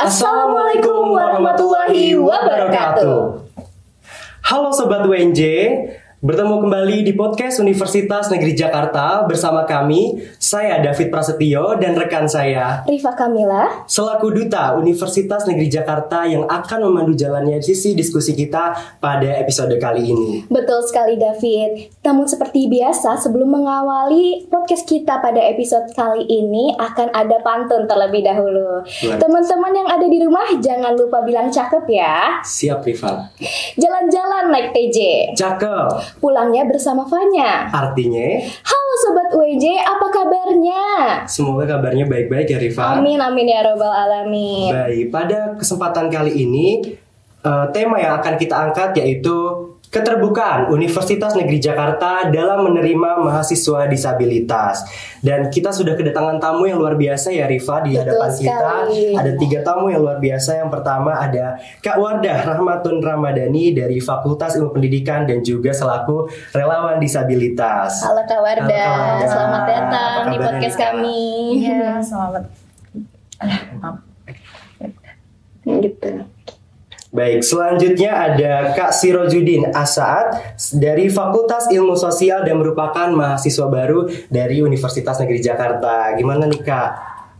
Assalamualaikum warahmatullahi wabarakatuh. Halo Sobat UNJ, bertemu kembali di podcast Universitas Negeri Jakarta bersama kami, saya David Prasetyo dan rekan saya Rifa Kamila, selaku Duta Universitas Negeri Jakarta yang akan memandu jalannya sisi diskusi kita pada episode kali ini. Betul sekali David. Namun seperti biasa, sebelum mengawali podcast kita pada episode kali ini akan ada pantun terlebih dahulu. Teman-teman yang ada di rumah jangan lupa bilang cakep ya. Siap Rifa. Jalan-jalan naik TJ. Cakep. Pulangnya bersama Fanya. Artinya, halo Sobat UNJ, apa kabarnya? semoga kabarnya baik-baik ya Rifa. Amin amin ya robbal alamin. Baik, pada kesempatan kali ini tema yang akan kita angkat yaitu keterbukaan Universitas Negeri Jakarta dalam menerima mahasiswa disabilitas. Dan kita sudah kedatangan tamu yang luar biasa ya Rifa di hadapan kita. Ada 3 tamu yang luar biasa. Yang pertama ada Kak Wardah Rahmatun Ramadhani dari Fakultas Ilmu Pendidikan dan juga selaku relawan disabilitas. Halo Kak Wardah, selamat datang di podcast kami. Iya, selamat. Gitu. Baik, selanjutnya ada Kak Sirojudin Asaad dari Fakultas Ilmu Sosial dan merupakan mahasiswa baru dari Universitas Negeri Jakarta. Gimana nih Kak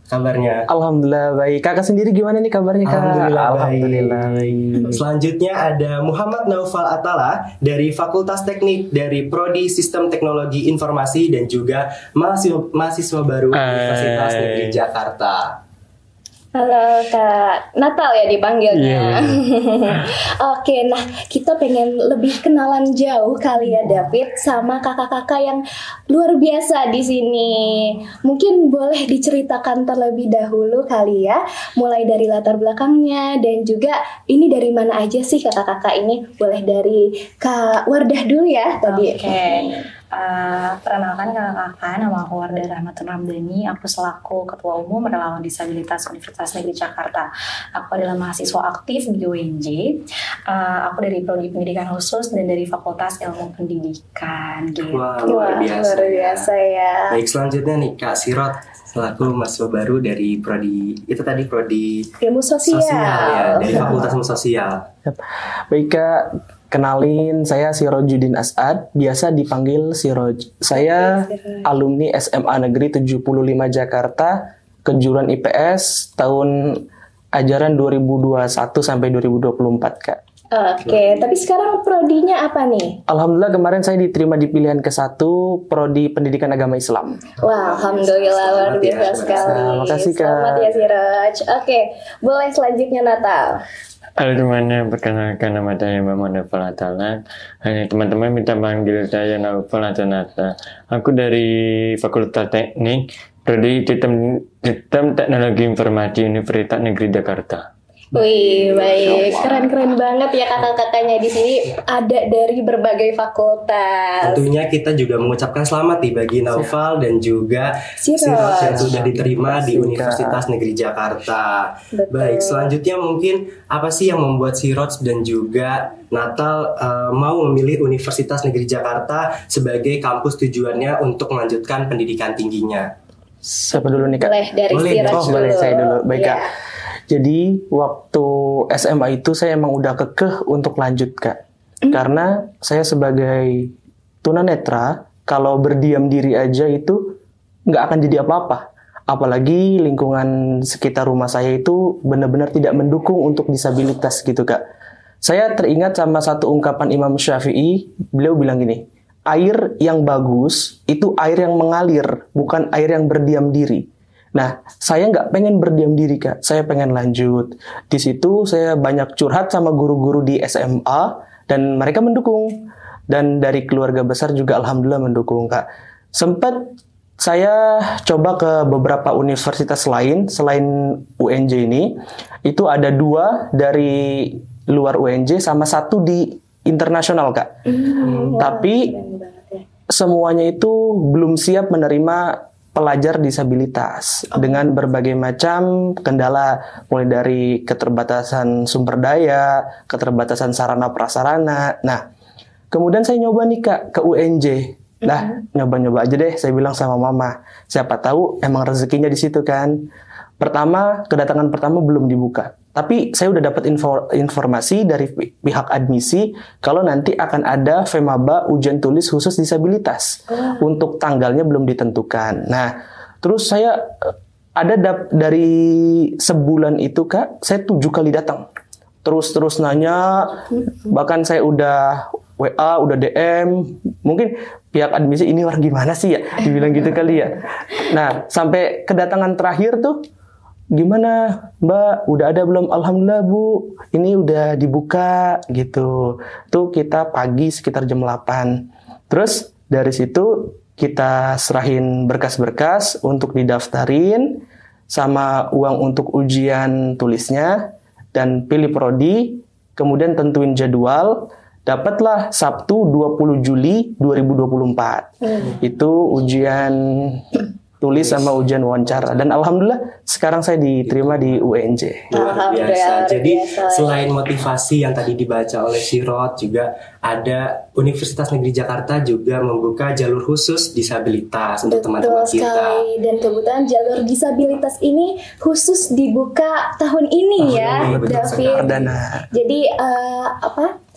kabarnya? Alhamdulillah baik. Kakak sendiri gimana nih kabarnya Kak? Alhamdulillah baik. Selanjutnya ada Muhammad Naufal Atala dari Fakultas Teknik dari Prodi Sistem Teknologi Informasi dan juga mahasiswa baru Universitas Negeri Jakarta. Halo Kak, Natal ya dipanggilnya. Oke, nah kita pengen lebih kenalan jauh kali ya David sama kakak-kakak yang luar biasa di sini. Mungkin boleh diceritakan terlebih dahulu kali ya, mulai dari latar belakangnya dan juga ini dari mana aja sih kakak-kakak ini. Boleh dari Kak Wardah dulu ya tadi. Oke. Perkenalkan kakak-kakak, nama aku Wardah Rahmatun Ramadhani. Aku selaku Ketua Umum Relawan Disabilitas Universitas Negeri Jakarta. Aku adalah mahasiswa aktif di UNJ. Aku dari Prodi Pendidikan Khusus dan dari Fakultas Ilmu Pendidikan. Gitu. Wah, luar biasa ya. Baik, selanjutnya nih Kak Sirot selaku mahasiswa baru dari Prodi Ilmu Sosial ya, dari Fakultas Ilmu Sosial. Baik Kak, kenalin saya Sirojudin Asaad, biasa dipanggil Siroj. Saya alumni SMA Negeri 75 Jakarta, kejuruan IPS tahun ajaran 2021 sampai 2024 Kak. Oke, tapi sekarang prodinya apa nih? Alhamdulillah kemarin saya diterima di pilihan ke-1 Prodi Pendidikan Agama Islam. Wah, alhamdulillah luar biasa sekali. Terima kasih Kak. Selamat ya Siroj. Oke, boleh selanjutnya Natal. Halo teman-teman, perkenalkan nama saya Muhammad Naufal Atala. Teman-teman minta panggil saya Naufal atau Nata. Aku dari Fakultas Teknik, Prodi Sistem Teknologi Informasi Universitas Negeri Jakarta. Wih, baik, keren-keren banget ya kakak-kakaknya di sini ada dari berbagai fakultas. Tentunya kita juga mengucapkan selamat nih bagi Naufal dan juga Siroj yang sudah diterima di Universitas Negeri Jakarta. Betul. Baik, selanjutnya mungkin apa sih yang membuat Siroj dan juga Natal mau memilih Universitas Negeri Jakarta sebagai kampus tujuannya untuk melanjutkan pendidikan tingginya? Siapa dulu nih Kak? Boleh dari Siroj dulu. Boleh saya dulu. Baik Kak. Ya. Jadi waktu SMA itu saya emang udah kekeh untuk lanjut Kak. Karena saya sebagai tunanetra, kalau berdiam diri aja itu nggak akan jadi apa-apa. Apalagi lingkungan sekitar rumah saya itu benar-benar tidak mendukung untuk disabilitas gitu Kak. Saya teringat sama satu ungkapan Imam Syafi'i, beliau bilang gini, air yang bagus itu air yang mengalir, bukan air yang berdiam diri. Nah, saya nggak pengen berdiam diri Kak, saya pengen lanjut. Di situ saya banyak curhat sama guru-guru di SMA dan mereka mendukung. Dan dari keluarga besar juga alhamdulillah mendukung Kak. Sempat saya coba ke beberapa universitas lain selain UNJ ini. Itu ada 2 dari luar UNJ sama 1 di internasional Kak. Tapi semuanya itu belum siap menerima pelajar disabilitas dengan berbagai macam kendala, mulai dari keterbatasan sumber daya, keterbatasan sarana prasarana. Nah, kemudian saya nyoba nih Kak ke UNJ. Nyoba-nyoba aja deh, saya bilang sama mama. Siapa tahu emang rezekinya di situ kan. Pertama, kedatangan pertama belum dibuka. Tapi saya udah dapat informasi dari pihak admisi kalau nanti akan ada FEMABA ujian tulis khusus disabilitas. Untuk tanggalnya belum ditentukan. Nah, terus saya ada dari sebulan itu Kak, saya 7 kali datang. Terus nanya, bahkan saya udah WA, udah DM, mungkin pihak admisi ini orang gimana sih ya, dibilang gitu kali ya. Nah, sampai kedatangan terakhir tuh, gimana Mbak, udah ada belum? Alhamdulillah Bu, ini udah dibuka gitu. Tuh kita pagi sekitar jam 8. Terus dari situ kita serahin berkas-berkas untuk didaftarin, sama uang untuk ujian tulisnya, dan pilih prodi, kemudian tentuin jadwal. Dapatlah Sabtu 20 Juli 2024. Itu ujian tulis sama ujian wawancara, dan alhamdulillah sekarang saya diterima di UNJ. Luar biasa. Jadi selain motivasi yang tadi dibaca oleh Shirot, juga ada Universitas Negeri Jakarta juga membuka jalur khusus disabilitas untuk teman-teman kita. Sekali. Dan kebetulan jalur disabilitas ini khusus dibuka tahun ini ya, David. Jadi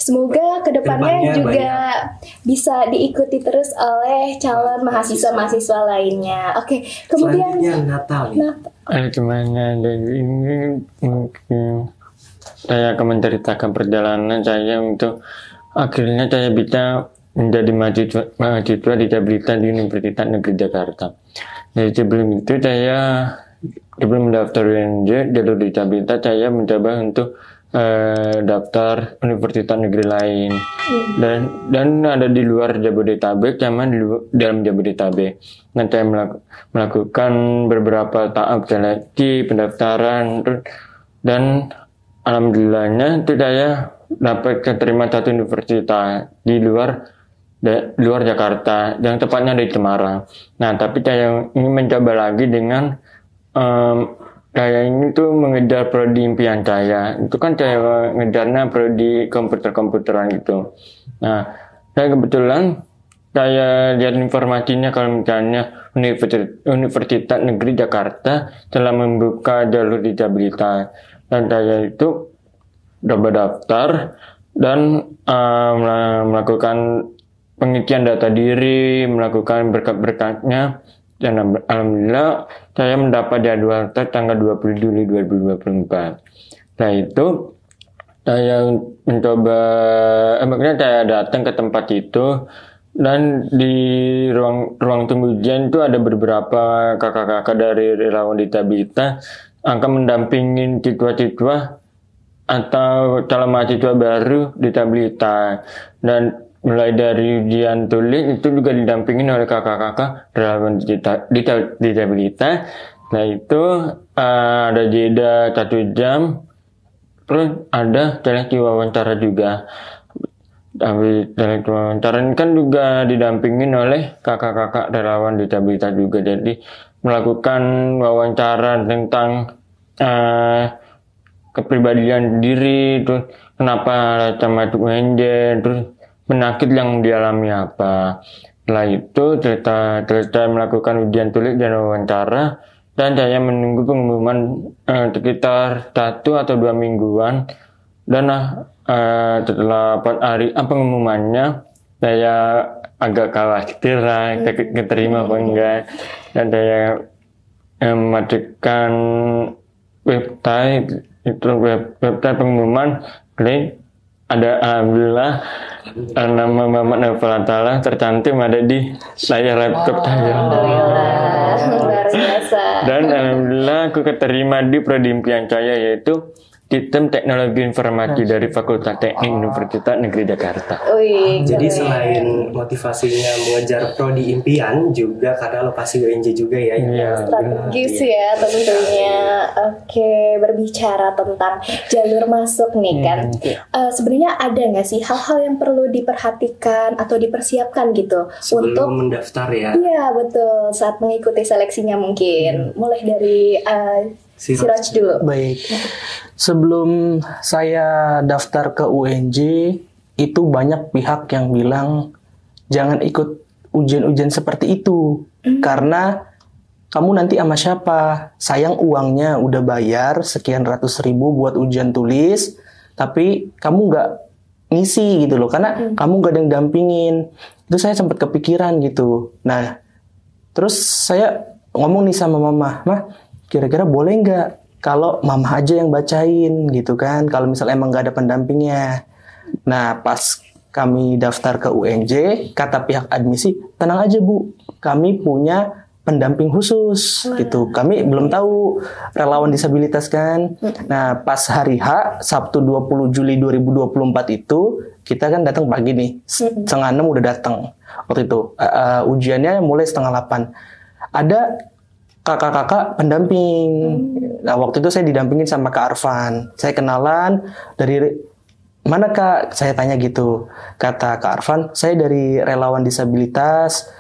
semoga kedepannya juga bisa diikuti terus oleh calon mahasiswa-mahasiswa lainnya. Oke, kemudian Natal. Gimana dari ini mungkin saya akan menceritakan perjalanan saya untuk akhirnya saya bisa menjadi mahasiswa disabilitas di Universitas Negeri Jakarta. Jadi sebelum itu sebelum mendaftar UNJ jalur disabilitas, saya mencoba untuk daftar universitas negeri lain dan ada di luar Jabodetabek sama di dalam Jabodetabek. Nah, saya melakukan beberapa tahap seleksi pendaftaran dan alhamdulillahnya itu saya dapat keterima satu universitas di luar Jakarta, yang tepatnya di Semarang. Nah, tapi saya ingin mencoba lagi dengan saya ini tuh mengejar prodi impian saya. Itu kan saya ngejarnya prodi komputeran gitu. Nah, saya kebetulan saya lihat informasinya kalau misalnya Universitas Negeri Jakarta telah membuka jalur disabilitas, dan saya itu coba daftar dan melakukan pengisian data diri, melakukan berkat-berkatnya. Dan alhamdulillah saya mendapat jadwal tanggal 20 Juli 2024. Setelah itu saya mencoba, makanya saya datang ke tempat itu, dan di ruang tunggu ujian itu ada beberapa kakak-kakak dari relawan disabilitas akan mendampingin siswa-siswa atau calon mahasiswa baru disabilitas. Dan mulai dari ujian tulis itu juga didampingin oleh kakak-kakak relawan disabilitas. Nah, itu ada jeda 1 jam, terus ada seleksi wawancara juga. Tapi seleksi wawancara ini kan juga didampingin oleh kakak-kakak relawan disabilitas juga. Jadi melakukan wawancara tentang kepribadian diri, terus kenapa sama UNJ, terus penyakit yang dialami apa. Setelah itu selesai melakukan ujian tulis dan wawancara, dan saya menunggu pengumuman sekitar 1 atau 2 mingguan. Dan setelah 4 hari pengumumannya, saya agak khawatir lah keterima apa enggak, dan saya mematikan website pengumuman. Ada alhamdulillah nama Muhammad Naufal Atala tercantum ada di layar laptop saya. luar biasa. Dan alhamdulillah aku keterima di prodi impian saya, yaitu Sistem Teknologi Informasi dari Fakultas Teknik Universitas Negeri Jakarta. Jadi selain motivasinya mengejar prodi impian, juga karena lokasi UNJ juga ya. Strategis ya tentunya. Oke, berbicara tentang jalur masuk nih kan. Sebenarnya ada nggak sih hal-hal yang perlu diperhatikan atau dipersiapkan gitu sebelum mendaftar ya? Iya betul, saat mengikuti seleksinya mungkin. Mulai dari Siraj dulu. Baik. Sebelum saya daftar ke UNJ, itu banyak pihak yang bilang jangan ikut ujian-ujian seperti itu, karena kamu nanti sama siapa? Sayang uangnya udah bayar sekian ratus ribu buat ujian tulis, tapi kamu nggak ngisi gitu loh, karena kamu gak ada yang dampingin. Itu saya sempat kepikiran gitu. Nah, terus saya ngomong nih sama mama, "Mah, kira-kira boleh nggak kalau mama aja yang bacain gitu kan, kalau misalnya emang nggak ada pendampingnya." Nah, pas kami daftar ke UNJ, kata pihak admisi, "Tenang aja Bu, kami punya pendamping khusus." Gitu. Kami belum tahu relawan disabilitas kan. Nah, pas hari H, Sabtu 20 Juli 2024 itu, kita kan datang pagi nih, setengah 6 udah datang. Waktu itu ujiannya mulai setengah 8. Ada kakak-kakak pendamping. Nah, waktu itu saya didampingin sama Kak Arfan. Saya kenalan dari mana Kak? Saya tanya gitu. Kata Kak Arfan, "Saya dari relawan disabilitas,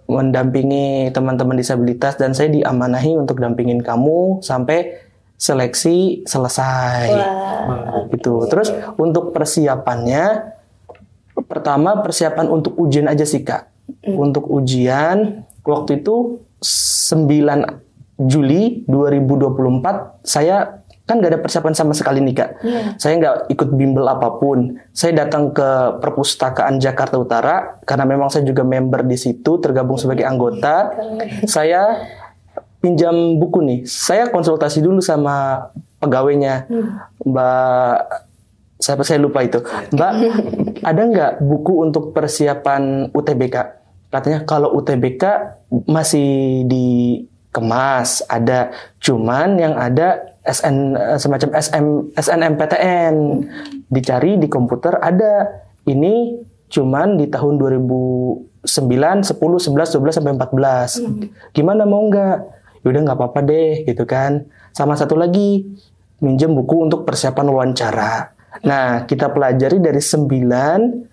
mendampingi teman-teman disabilitas, dan saya diamanahi untuk dampingin kamu sampai seleksi selesai." Gitu. Terus untuk persiapannya, pertama persiapan untuk ujian aja sih Kak. Untuk ujian waktu itu 9 Juli 2024 saya kan gak ada persiapan sama sekali nih Kak. Saya nggak ikut bimbel apapun. Saya datang ke Perpustakaan Jakarta Utara karena memang saya juga member di situ, tergabung sebagai anggota. Saya pinjam buku nih. Saya konsultasi dulu sama pegawainya, Mbak. Saya lupa itu. "Mbak, ada nggak buku untuk persiapan UTBK?" Katanya kalau UTBK masih dikemas, ada, cuman yang ada semacam SNMPTN, dicari di komputer ada. Ini cuman di tahun 2009, 10, 11, 12 sampai 14. Gimana, mau nggak? Yaudah nggak apa-apa deh gitu kan. Sama satu lagi, minjem buku untuk persiapan wawancara. Nah, kita pelajari dari 9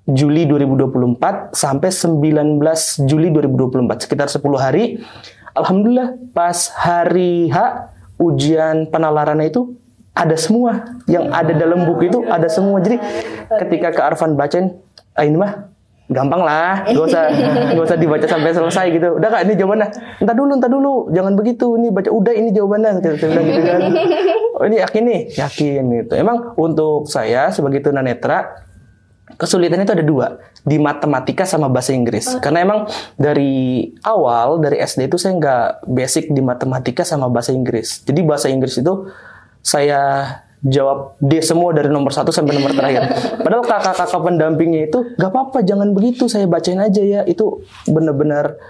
Juli 2024 sampai 19 Juli 2024, sekitar 10 hari. Alhamdulillah pas hari H ujian penalarannya itu ada semua. Yang ada dalam buku itu ada semua. Jadi ketika Kak Arfan bacain, ini mah gampang lah, gak usah dibaca sampai selesai gitu. Udah Kak, ini jawabannya. Entar dulu, jangan begitu. Ini baca, udah ini jawabannya. Saya bilang gitu kan. Oh, ini yakin nih? Yakin gitu. Emang untuk saya sebagai tunanetra, kesulitannya itu ada 2, di matematika sama bahasa Inggris. Karena emang dari awal, dari SD itu saya nggak basic di matematika sama bahasa Inggris. Jadi bahasa Inggris itu saya jawab D semua dari nomor 1 sampai nomor terakhir. Padahal kakak-kakak pendampingnya itu, "Gak apa-apa, jangan begitu, saya bacain aja ya." Itu benar-benar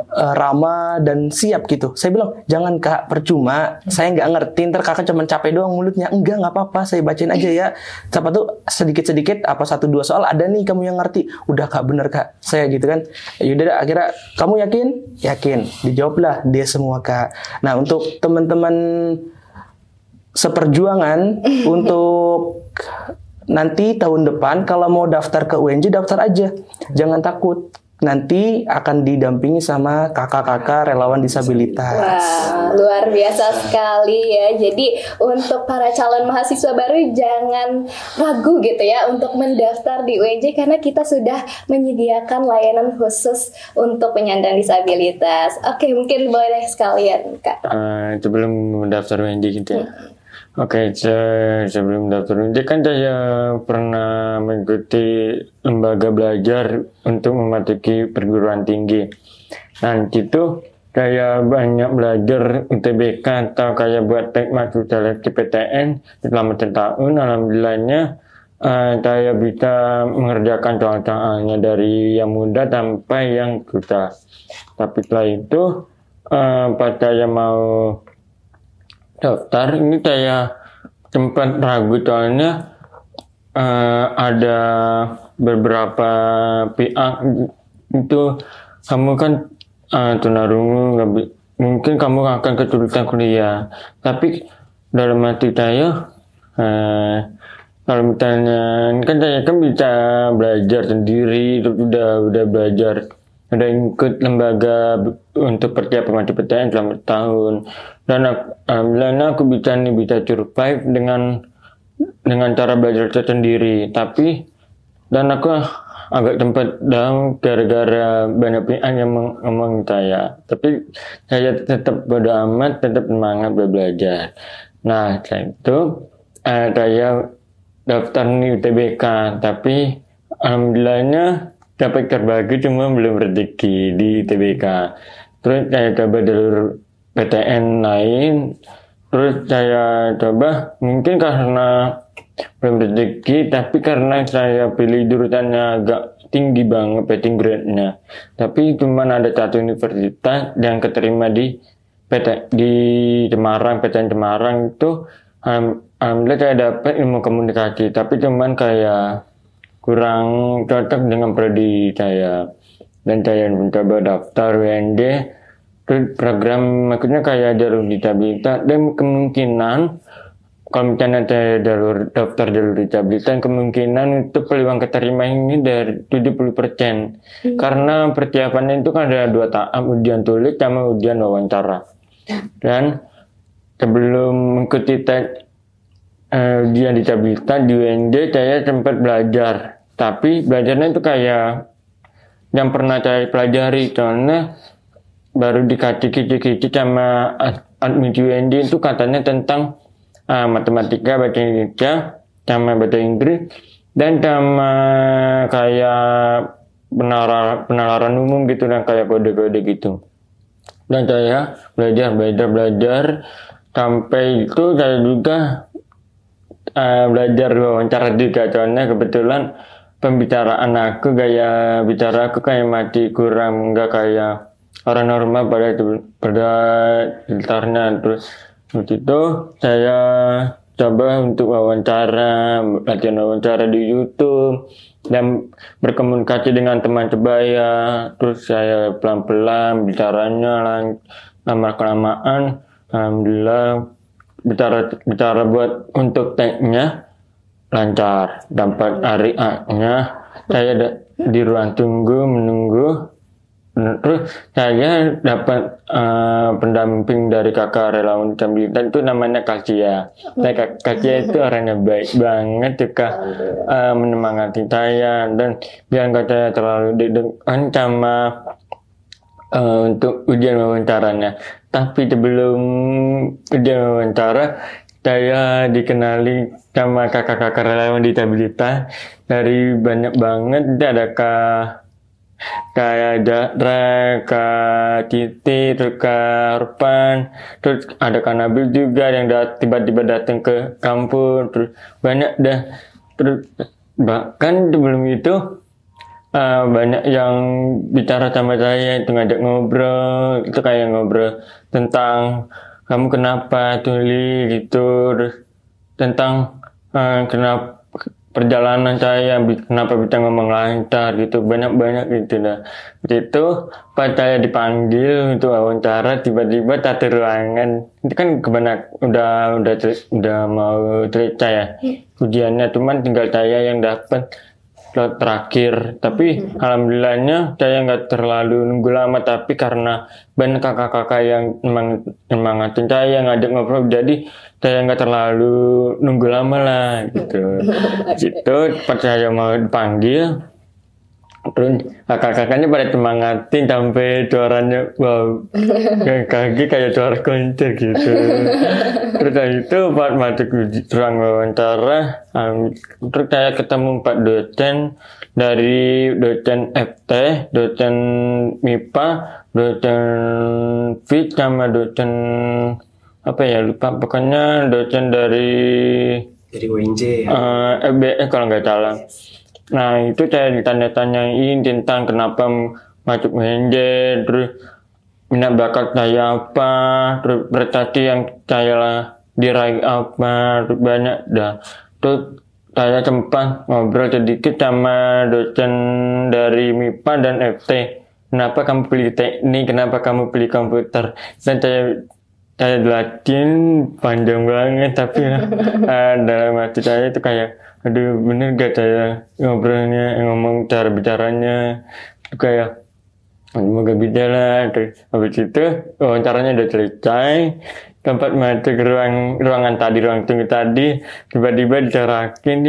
ramah dan siap gitu. Saya bilang, "Jangan Kak, percuma, saya nggak ngerti, ntar kakak cuma capek doang mulutnya." "Enggak, nggak apa-apa, saya bacain aja ya. Siapa tuh sedikit-sedikit, apa 1-2 soal ada nih kamu yang ngerti." "Udah Kak, bener Kak." Saya gitu kan. Yaudah, akhirnya, "Kamu yakin?" "Yakin." Dijawablah dia semua Kak. Nah, untuk teman-teman seperjuangan untuk nanti tahun depan kalau mau daftar ke UNJ, daftar aja. Jangan takut. Nanti akan didampingi sama kakak-kakak relawan disabilitas. Wah, luar biasa sekali ya. Jadi untuk para calon mahasiswa baru jangan ragu gitu ya untuk mendaftar di UNJ, karena kita sudah menyediakan layanan khusus untuk penyandang disabilitas. Oke, mungkin boleh sekalian Kak. Sebelum mendaftar UNJ gitu ya. Oke, sebelum daftar UNJ kan saya pernah mengikuti lembaga belajar untuk memasuki perguruan tinggi. Nah, itu kayak banyak belajar UTBK atau kayak buat tek masuk seleksi PTN selama setahun. Alhamdulillahnya saya bisa mengerjakan soal-soalnya dari yang mudah sampai yang susah. Tapi setelah itu pas saya mau daftar, ini saya sempat ragu soalnya ada beberapa pihak itu, "Kamu kan tunarungu, mungkin kamu akan kesulitan kuliah." Tapi dalam hati saya, kalau misalnya kan saya kan bisa belajar sendiri, udah belajar, udah ikut lembaga untuk persiapan masuk PTN selama tahun, dan alhamdulillah aku bisa survive dengan cara belajar sendiri. Tapi dan aku agak tempat down gara-gara banyak pihak yang ngomong saya. Tapi saya tetap bodo amat, tetap semangat belajar. Nah, setelah itu saya daftar nih UTBK, tapi alhamdulillahnya dapat terbagi cuma belum rezeki di UTBK. Terus saya coba jalur PTN lain, terus saya coba mungkin karena belum rezeki, tapi karena saya pilih jurusannya agak tinggi banget petting grade-nya, tapi cuma ada satu universitas yang keterima di di Semarang, PTN Semarang itu. Alhamdulillah saya dapat ilmu komunikasi, tapi cuman kayak kurang cocok dengan prodi saya, dan saya mencoba daftar WND, terus program maksudnya kayak jalur disabilitas, dan kemungkinan kalau misalnya saya daftar jalur disabilitas, kemungkinan itu peluang keterima ini dari 70%. Karena persiapannya itu kan ada 2 tahap, ujian tulis sama ujian wawancara. Dan sebelum mengikuti ujian disabilitas di UNJ, saya sempat belajar. Tapi belajarnya itu kayak yang pernah saya pelajari, soalnya baru dikasih kicik-kicik sama admin UNJ itu katanya tentang matematika, bahasa Indonesia, sama bahasa Inggris, dan sama kayak penalaran umum gitu, dan kayak kode-kode gitu. Dan saya belajar sampai itu saya juga belajar wawancara juga, soalnya kebetulan pembicaraan aku, gaya bicara aku kayak masih kurang, nggak kayak orang normal pada sekitarnya. Terus waktu itu saya coba untuk latihan wawancara di YouTube dan berkomunikasi dengan teman sebaya. Terus saya pelan-pelan bicaranya, lama-kelamaan alhamdulillah bicara buat untuk tag-nya lancar. Dapat hari A-nya, saya di ruang tunggu menunggu. Terus saya dapat pendamping dari kakak relawan disabilitas, itu namanya Kasia. Kasia itu orangnya baik banget, juga menyemangati saya, dan biar nggak saya terlalu deg-degan sama untuk ujian wawancaranya. Tapi sebelum ujian wawancara, saya dikenali sama kakak-kakak relawan disabilitas dari banyak banget. Ada kayak Dara, Kak Titi, terus Kak Arpan, terus ada Kak Nabil juga yang tiba-tiba datang ke kampus, terus banyak dah. Terus bahkan sebelum itu banyak yang bicara sama saya, itu ngajak ngobrol, itu kayak ngobrol tentang kamu kenapa tuli gitu, terus tentang kenapa perjalanan saya, kenapa bisa ngomong lancar gitu, banyak gitu dah. Itu pas saya dipanggil untuk wawancara, tiba-tiba tata ruangan itu kan udah mau cerita ya ujiannya, cuman tinggal saya yang dapat slot terakhir. Tapi alhamdulillahnya saya nggak terlalu nunggu lama, tapi karena banyak kakak-kakak yang semangatin saya, ngajak ngobrol, jadi saya nggak terlalu nunggu lama lah gitu. Gitu pas saya mau dipanggil, terus kakak-kakaknya pada semangatin sampai suaranya wow, kaki kayak suara konser gitu. Terus itu pas masuk ruang wawancara, terus saya ketemu 4 dosen, dari dosen FT, dosen MIPA, dosen FIT, sama dosen apa ya lupa, pokoknya dosen dari UNJ FBS kalau nggak salah. Nah itu saya ditanya-tanyain tentang kenapa masuk UNJ, terus minat bakat saya apa, terus prestasi yang saya diraih apa, terus banyak dah. Terus saya sempat ngobrol sedikit sama dosen dari MIPA dan FT. Kenapa kamu pilih teknik, kenapa kamu pilih komputer? Dan saya jelasin panjang banget, tapi dalam hati saya itu kayak, aduh bener gak saya ngomong cara bicaranya itu kayak Semoga bisa lah. Terus habis itu wawancaranya udah selesai. Tempat masuk ke ruangan tunggu tadi, tiba-tiba dicarakin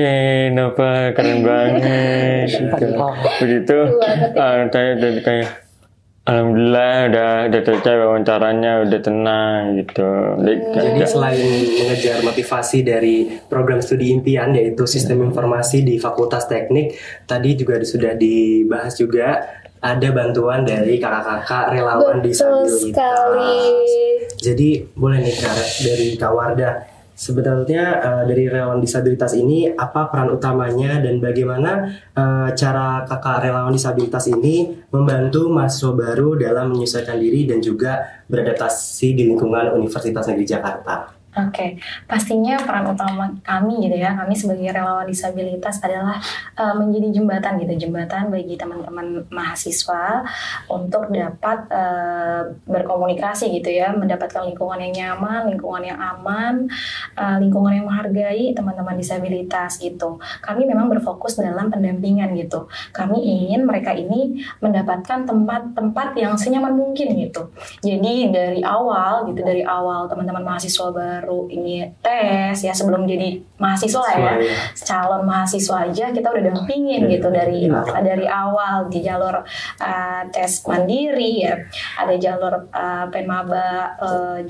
Nova keren banget. Begitu, saya jadi kayak alhamdulillah udah selesai wawancaranya, udah tenang gitu. Jadi selain mengejar motivasi dari program studi impian yaitu sistem informasi di Fakultas Teknik, tadi juga sudah dibahas juga ada bantuan dari kakak-kakak relawan disabilitas. Sekali. Jadi boleh nih Kak, dari Kak Wardah, sebenarnya dari relawan disabilitas ini apa peran utamanya dan bagaimana cara kakak relawan disabilitas ini membantu mahasiswa baru dalam menyesuaikan diri dan juga beradaptasi di lingkungan Universitas Negeri Jakarta? Oke, pastinya peran utama kami gitu ya, kami sebagai relawan disabilitas adalah menjadi jembatan bagi teman-teman mahasiswa untuk dapat berkomunikasi gitu ya, mendapatkan lingkungan yang nyaman, lingkungan yang aman, lingkungan yang menghargai teman-teman disabilitas gitu. Kami memang berfokus dalam pendampingan gitu. Kami ingin mereka ini mendapatkan tempat-tempat yang senyaman mungkin gitu. Jadi dari awal teman-teman mahasiswa baru ini tes ya, sebelum jadi mahasiswa ya, calon mahasiswa aja kita udah dampingin gitu dari awal di jalur tes mandiri ya, ada jalur penmaba,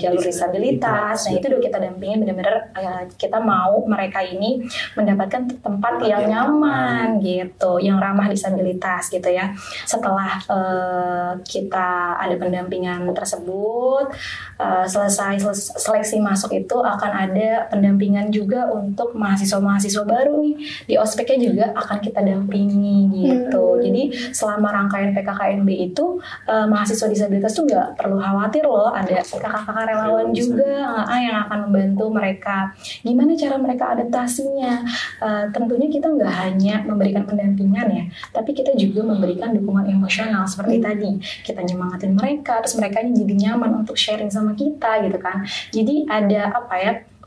jalur disabilitas. Nah itu udah kita dampingin benar-benar, kita mau mereka ini mendapatkan tempat yang nyaman gitu, yang ramah disabilitas gitu ya. Setelah kita ada pendampingan tersebut, selesai seleksi masuk itu akan ada pendampingan juga untuk mahasiswa-mahasiswa baru nih, di ospeknya juga akan kita dampingi gitu. Jadi selama rangkaian PKKMB itu mahasiswa disabilitas tuh nggak perlu khawatir loh, ada kakak-kakak relawan juga yang akan membantu mereka gimana cara mereka adaptasinya. Tentunya kita nggak hanya memberikan pendampingan ya, tapi kita juga memberikan dukungan emosional seperti tadi, kita nyemangatin mereka, terus mereka jadi nyaman untuk sharing sama kita gitu kan. Jadi ada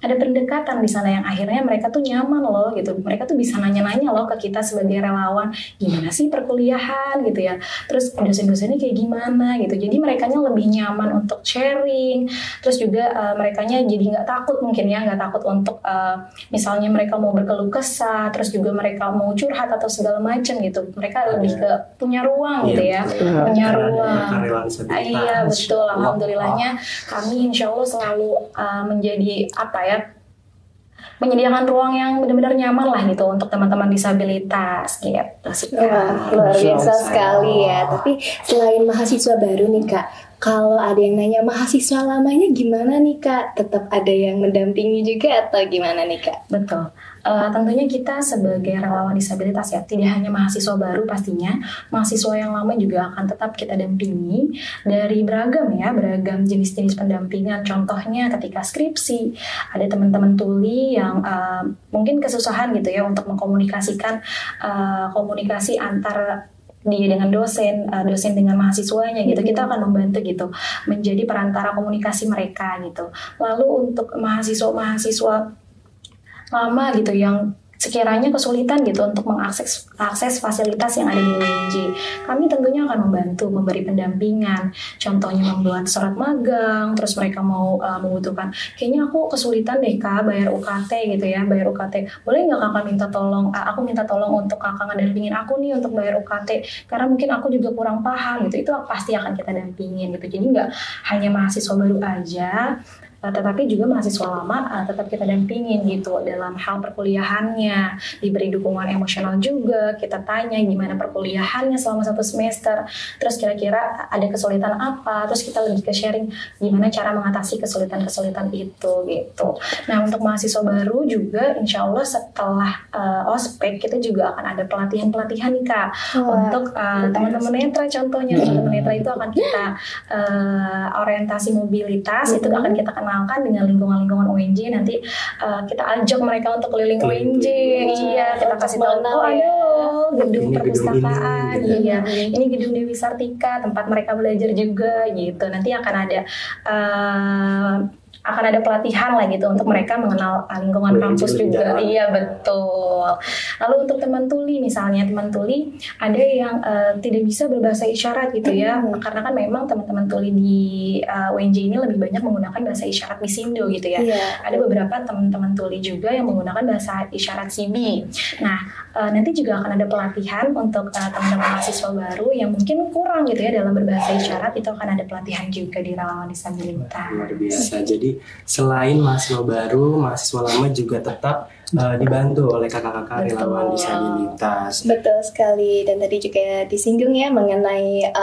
ada pendekatan di sana yang akhirnya mereka tuh nyaman loh gitu. Mereka tuh bisa nanya-nanya loh ke kita sebagai relawan, gimana sih perkuliahan gitu ya. Terus dosen-dosennya kayak gimana gitu. Jadi merekanya lebih nyaman untuk sharing. Terus juga merekanya jadi nggak takut mungkin ya, nggak takut untuk misalnya mereka mau berkeluh kesah, terus juga mereka mau curhat atau segala macam gitu. Mereka lebih ke punya ruang gitu ya, punya ruang. Iya betul. Alhamdulillahnya kami insya Allah selalu menjadi menyediakan ruang yang benar-benar nyaman lah gitu untuk teman-teman disabilitas gitu. Wah, luar biasa sekali ya. Tapi selain mahasiswa baru nih Kak, kalau ada yang nanya mahasiswa lamanya gimana nih Kak? Tetap ada yang mendampingi juga atau gimana nih Kak? Betul. Tentunya kita sebagai relawan disabilitas ya, tidak hanya mahasiswa baru pastinya, mahasiswa yang lama juga akan tetap kita dampingi dari beragam jenis-jenis pendampingan. Contohnya ketika skripsi, ada teman-teman tuli yang mungkin kesusahan gitu ya untuk mengkomunikasikan komunikasi antar dia dengan dosen dengan mahasiswanya gitu. Kita akan membantu gitu, menjadi perantara komunikasi mereka gitu. Lalu untuk mahasiswa lama gitu yang sekiranya kesulitan gitu untuk mengakses fasilitas yang ada di UNJ, kami tentunya akan membantu memberi pendampingan. Contohnya membuat surat magang, terus mereka mau membutuhkan, kayaknya aku kesulitan deh Kak bayar UKT gitu ya, bayar UKT. Boleh nggak Kakak minta tolong, aku minta tolong untuk Kakak ngedampingin aku nih untuk bayar UKT, karena mungkin aku juga kurang paham gitu. Itu pasti akan kita dampingin gitu. Jadi nggak hanya mahasiswa baru aja, tetapi juga mahasiswa lama tetap kita dampingin gitu dalam hal perkuliahannya, diberi dukungan emosional juga. Kita tanya gimana perkuliahannya selama 1 semester, terus kira-kira ada kesulitan apa, terus kita lebih ke sharing gimana cara mengatasi kesulitan-kesulitan itu gitu. Nah untuk mahasiswa baru juga insya Allah setelah ospek kita juga akan ada pelatihan-pelatihan nih Kak. Untuk teman-teman netra, contohnya teman-teman netra itu akan kita orientasi mobilitas, itu akan kita kenalkan dengan lingkungan-lingkungan UNJ. Nanti kita ajak mereka untuk keliling UNJ. Iya, kita kasih tahu ada gedung perpustakaan. Iya, ini gedung Dewi Sartika, tempat mereka belajar juga gitu. Nanti akan ada akan ada pelatihan lah gitu untuk mereka mengenal lingkungan kampus juga. Iya betul. Lalu untuk teman tuli misalnya, teman tuli ada yang tidak bisa berbahasa isyarat gitu ya, karena kan memang teman-teman tuli di UNJ ini lebih banyak menggunakan bahasa isyarat Misindo gitu ya. Ada beberapa teman-teman tuli juga yang menggunakan bahasa isyarat Sibi. Nah, nanti juga akan ada pelatihan untuk teman-teman mahasiswa baru yang mungkin kurang gitu ya dalam berbahasa isyarat, itu akan ada pelatihan juga di relawan disabilitas. Luar biasa. Jadi selain mahasiswa baru, mahasiswa lama juga tetap dibantu oleh kakak-kakak relawan disabilitas. Betul sekali. Dan tadi juga disinggung ya mengenai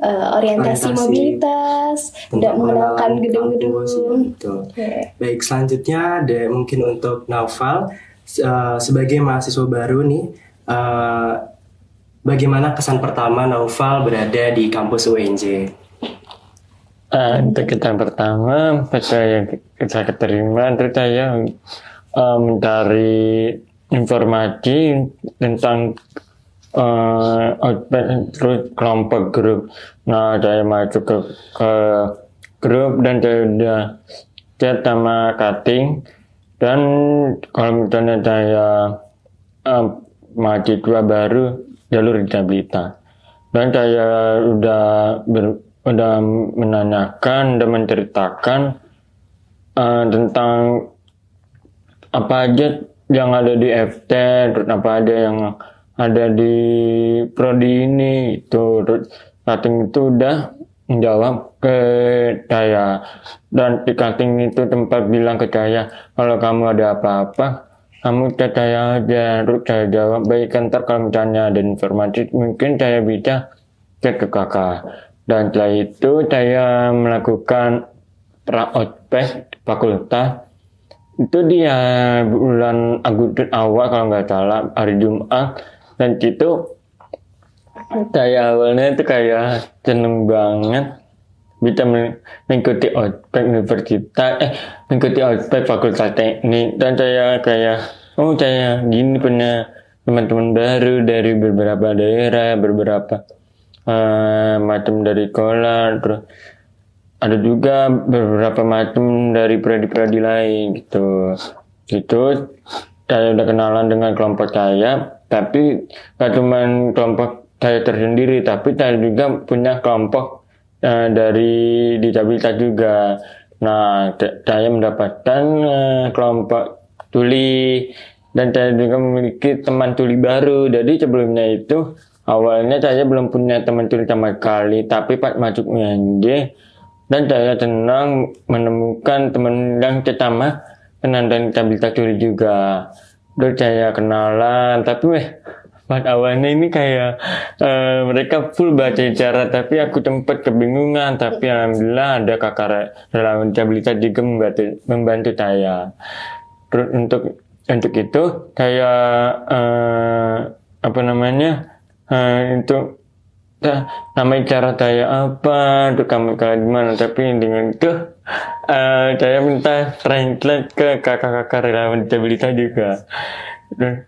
orientasi mobilitas, tidak mengenalkan gedung-gedung. Baik, selanjutnya ada mungkin untuk Naufal sebagai mahasiswa baru nih. Bagaimana kesan pertama Naufal berada di kampus UNJ? Untuk kesan pertama, pas saya keterima, terus saya mencari informasi tentang terus kelompok grup. Nah, saya masuk ke grup dan saya udah chat sama cutting. Dan kalau misalnya saya mahasiswa baru jalur disabilitas, dan saya udah menanyakan dan menceritakan tentang apa aja yang ada di FT, terus apa aja yang ada di prodi ini itu, terus cutting itu udah menjawab ke saya, dan di cutting itu tempat bilang ke saya, kalau kamu ada apa-apa kamu chat saya aja. Terus saya jawab, baik, ntar kalau misalnya ada informasi mungkin saya bisa cek ke kakak. Dan setelah itu saya melakukan pra-ospek fakultas. Itu dia bulan Agustus awal kalau nggak salah, hari Jumat. Dan itu saya awalnya itu kayak seneng banget bisa mengikuti ospek universitas, mengikuti ospek fakultas teknik. Dan saya kayak, saya gini punya teman-teman baru dari beberapa daerah, beberapa macam dari sekolah, terus ada juga beberapa macam dari prodi-prodi lain gitu. Itu saya udah kenalan dengan kelompok saya, tapi gak cuma kelompok saya tersendiri, tapi saya juga punya kelompok dari disabilitas juga. Nah, saya mendapatkan kelompok tuli, dan saya juga memiliki teman tuli baru. Jadi sebelumnya itu awalnya saya belum punya teman tuli sama sekali, tapi pas masuk UNJ dan saya senang menemukan teman yang sama penyandang disabilitas tuli juga. Terus saya kenalan, tapi pas awalnya ini kayak mereka full bahasa isyarat, tapi aku sempat kebingungan. Tapi alhamdulillah ada kakak relawan disabilitas juga membantu saya. Terus untuk itu saya itu nama isyarat saya apa, untuk kamu gimana. Tapi dengan itu saya minta translate ke kakak-kakak relawan disabilitas juga. Dan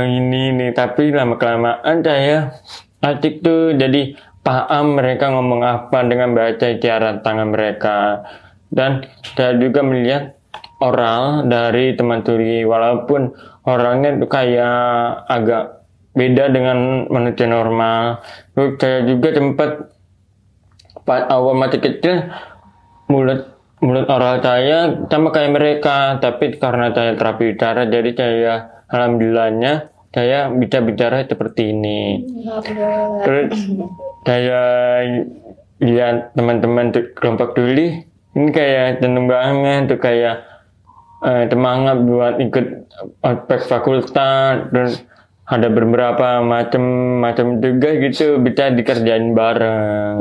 ini tapi lama-kelamaan saya asik tuh, jadi paham mereka ngomong apa dengan bahasa isyarat tangan mereka. Dan saya juga melihat oral dari teman tuli, walaupun oralnya tuh kayak agak beda dengan manusia normal. Terus saya juga sempat awal masih kecil mulut oral saya sama kayak mereka, tapi karena saya terapi bicara, jadi saya alhamdulillahnya saya bisa bicara seperti ini. Terus saya lihat teman-teman kelompok tuli ini kayak seneng banget tuh, kayak semangat buat ikut ospek fakultas. Terus ada beberapa macam juga gitu, bisa dikerjain bareng.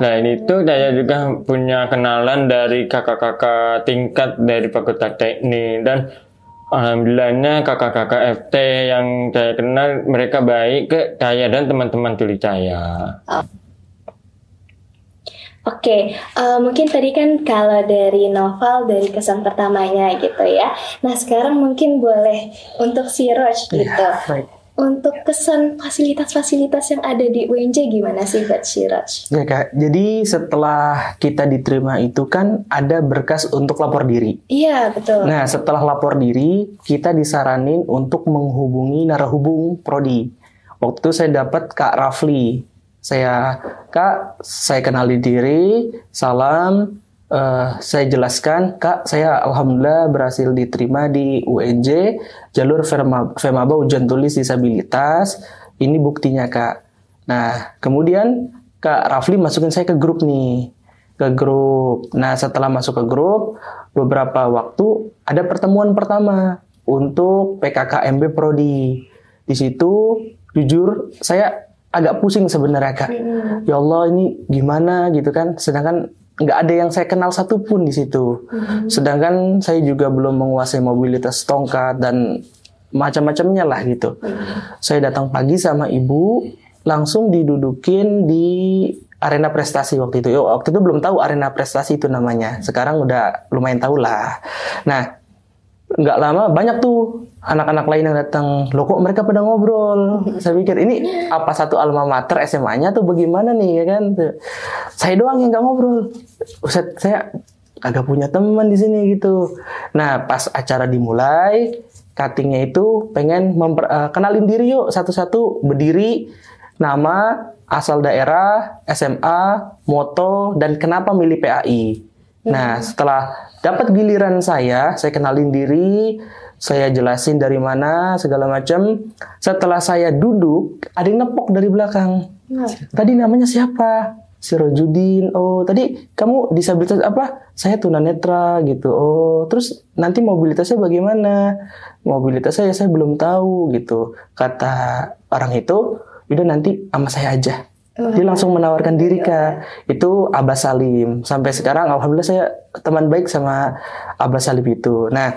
Nah ini tuh saya juga punya kenalan dari kakak-kakak tingkat dari fakultas teknik, dan alhamdulillahnya kakak-kakak FT yang saya kenal mereka baik ke saya dan teman-teman tuli saya. Oke, mungkin tadi kan kalau dari Naufal dari kesan pertamanya gitu ya. Nah sekarang mungkin boleh untuk si Roj gitu. untuk kesan fasilitas-fasilitas yang ada di UNJ gimana sih Kak Siraj? Ya Kak, jadi setelah kita diterima itu kan ada berkas untuk lapor diri. Iya, betul. Nah, setelah lapor diri, kita disaranin untuk menghubungi narahubung prodi. Waktu itu saya dapat Kak Rafli. Kak, saya kenali diri, salam. Saya jelaskan, Kak, saya alhamdulillah berhasil diterima di UNJ jalur Femaba ujian tulis disabilitas. Ini buktinya, Kak. Nah, kemudian Kak Rafli masukin saya ke grup nih, ke grup. Nah, setelah masuk ke grup, beberapa waktu ada pertemuan pertama untuk PKKMB Prodi. Di situ, jujur, saya agak pusing sebenarnya, Kak. Ya Allah, ini gimana gitu kan? Sedangkan nggak ada yang saya kenal satupun di situ. Sedangkan saya juga belum menguasai mobilitas tongkat dan macam-macamnya lah gitu. Saya datang pagi sama ibu, langsung didudukin di arena prestasi waktu itu. Waktu itu belum tahu arena prestasi itu namanya. Sekarang udah lumayan tahu lah. Nah, nggak lama banyak tuh anak-anak lain yang datang. Loh kok mereka pada ngobrol? Saya pikir ini apa satu alma mater SMA-nya tuh bagaimana nih ya kan? Saya doang yang nggak ngobrol. Saya agak punya teman di sini gitu. Nah pas acara dimulai, cuttingnya itu pengen kenalin diri yuk satu-satu, berdiri, nama, asal daerah, SMA, moto, dan kenapa milih PAI. Nah, setelah dapat giliran saya kenalin diri, saya jelasin dari mana, segala macam. Setelah saya duduk, ada yang nepok dari belakang. Tadi namanya siapa? Sirojudin. Oh, tadi kamu disabilitas apa? Saya tunanetra gitu. Oh, terus nanti mobilitasnya bagaimana? Mobilitas saya belum tahu gitu. Kata orang itu, udah nanti sama saya aja. Dia langsung menawarkan diri, Kak. Itu Abah Salim. Sampai sekarang alhamdulillah saya teman baik sama Abah Salim itu. Nah,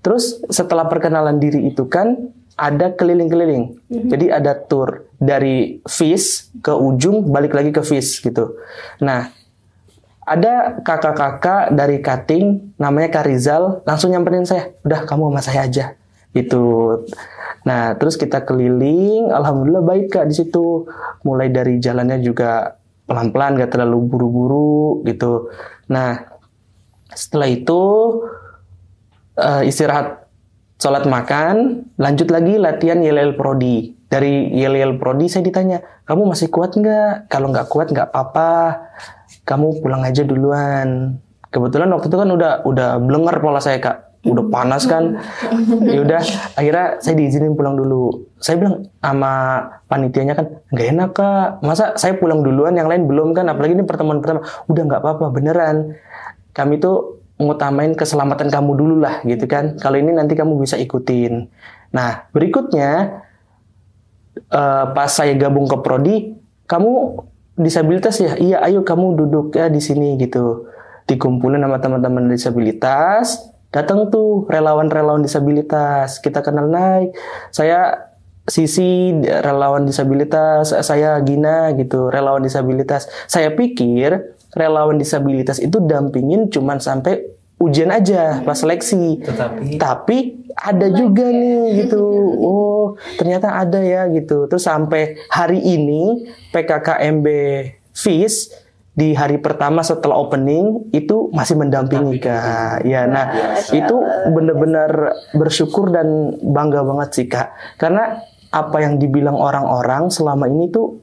terus setelah perkenalan diri itu kan ada keliling-keliling. Jadi ada tour dari FIS ke ujung balik lagi ke FIS gitu. Nah, ada kakak-kakak dari cutting namanya Kak Rizal langsung nyamperin saya. Udah kamu sama saya aja. Gitu. Nah, terus kita keliling, alhamdulillah baik Kak di situ. Mulai dari jalannya juga pelan-pelan, gak terlalu buru-buru gitu. Nah, setelah itu istirahat, sholat makan, lanjut lagi latihan YLL Prodi. Dari YLL Prodi saya ditanya, kamu masih kuat nggak? Kalau nggak kuat nggak apa-apa, kamu pulang aja duluan. Kebetulan waktu itu kan udah blenger pola saya Kak. Udah panas kan, ya udah akhirnya saya diizinin pulang dulu. Saya bilang sama panitianya kan nggak enak Kak, masa saya pulang duluan yang lain belum kan, apalagi ini pertemuan pertama. Udah nggak apa-apa beneran, kami tuh ngutamain keselamatan kamu dulu lah gitu kan. Kalau ini nanti kamu bisa ikutin. Nah berikutnya pas saya gabung ke prodi, kamu disabilitas ya? Iya, ayo kamu duduk ya di sini gitu. Dikumpulin sama teman-teman disabilitas. Datang tuh relawan-relawan disabilitas, kita kenal naik. Saya Sisi relawan disabilitas, saya Gina gitu, relawan disabilitas. Saya pikir relawan disabilitas itu dampingin cuman sampai ujian aja pas seleksi. Tapi ada juga nih gitu. Oh, ternyata ada ya gitu. Terus sampai hari ini PKKMB FIS di hari pertama setelah opening itu masih mendampingi Kak. Ya, nah itu benar-benar bersyukur dan bangga banget sih Kak. Karena apa yang dibilang orang-orang selama ini tuh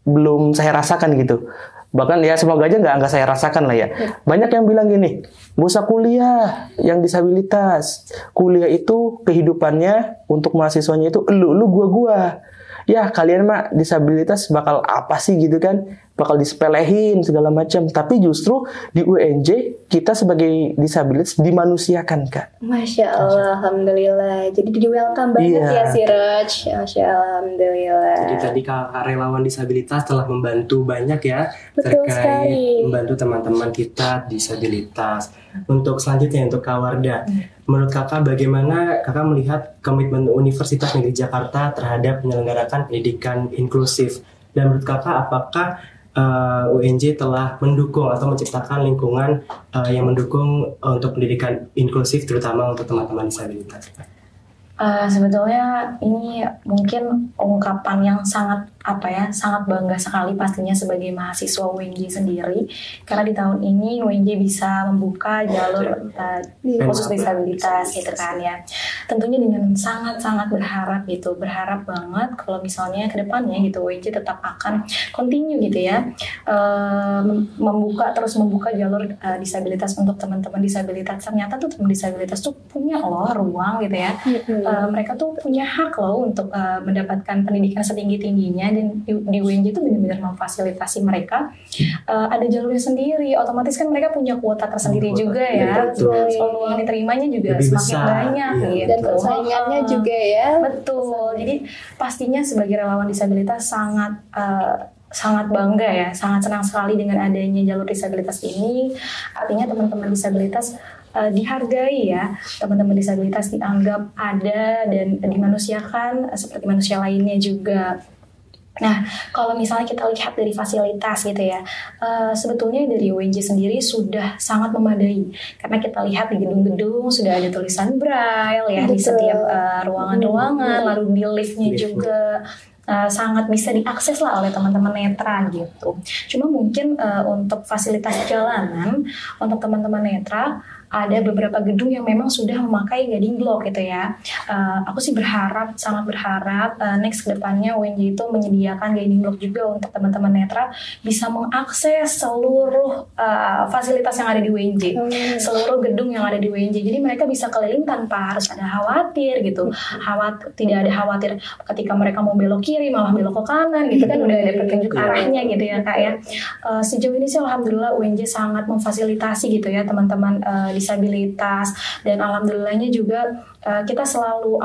belum saya rasakan gitu. Bahkan ya semoga aja nggak saya rasakan lah ya. Banyak yang bilang gini, gak usah kuliah yang disabilitas. Kuliah itu kehidupannya untuk mahasiswanya itu lu gua. Ya kalian mah disabilitas bakal apa sih gitu kan, bakal disepelehin segala macam. Tapi justru di UNJ kita sebagai disabilitas dimanusiakan Kak. Masya Allah, alhamdulillah. Jadi di welcome banget ya Siraj. Masya Allah, alhamdulillah. Jadi tadi kakak relawan disabilitas telah membantu banyak ya. Betul terkait sekali. membantu teman-teman kita disabilitas. Untuk selanjutnya untuk Kak Wardah, menurut kakak bagaimana kakak melihat komitmen Universitas Negeri Jakarta terhadap menyelenggarakan pendidikan inklusif? Dan menurut kakak apakah UNJ telah mendukung atau menciptakan lingkungan yang mendukung untuk pendidikan inklusif terutama untuk teman-teman disabilitas? Sebetulnya ini mungkin ungkapan yang sangat sangat bangga sekali pastinya sebagai mahasiswa UNJ sendiri, karena di tahun ini UNJ bisa membuka jalur khusus disabilitas gitu kan ya. Tentunya dengan sangat-sangat berharap banget kalau misalnya ke depannya gitu UNJ tetap akan continue gitu ya, membuka jalur disabilitas untuk teman-teman disabilitas. Ternyata tuh teman disabilitas tuh punya loh ruang gitu ya. Mereka tuh punya hak loh untuk mendapatkan pendidikan setinggi-tingginya, dan di UNJ itu benar-benar memfasilitasi mereka. Ada jalurnya sendiri, otomatis kan mereka punya kuota tersendiri juga ya. Peluang diterimanya juga lebih semakin besar, banyak gitu. Dan persaingannya juga ya. Betul. Jadi pastinya sebagai relawan disabilitas sangat bangga ya, sangat senang sekali dengan adanya jalur disabilitas ini. Artinya teman-teman disabilitas dihargai ya, teman-teman disabilitas dianggap ada dan dimanusiakan seperti manusia lainnya juga. Nah, kalau misalnya kita lihat dari fasilitas gitu ya, sebetulnya dari UNJ sendiri sudah sangat memadai, karena kita lihat di gedung-gedung sudah ada tulisan braille ya. Betul. Di setiap ruangan-ruangan, lalu di liftnya juga sangat bisa diakses lah oleh teman-teman netra gitu. Cuma mungkin untuk fasilitas jalanan untuk teman-teman netra ada beberapa gedung yang memang sudah memakai guiding block gitu ya. Aku sih sangat berharap next ke depannya UNJ itu menyediakan guiding block juga untuk teman-teman netra bisa mengakses seluruh fasilitas yang ada di UNJ, seluruh gedung yang ada di UNJ. Jadi mereka bisa keliling tanpa harus ada khawatir gitu. Tidak ada khawatir ketika mereka mau belok kiri malah belok ke kanan gitu kan, udah ada petunjuk arahnya gitu ya Kak ya. Sejauh ini sih alhamdulillah UNJ sangat memfasilitasi gitu ya teman-teman disabilitas, dan alhamdulillahnya juga kita selalu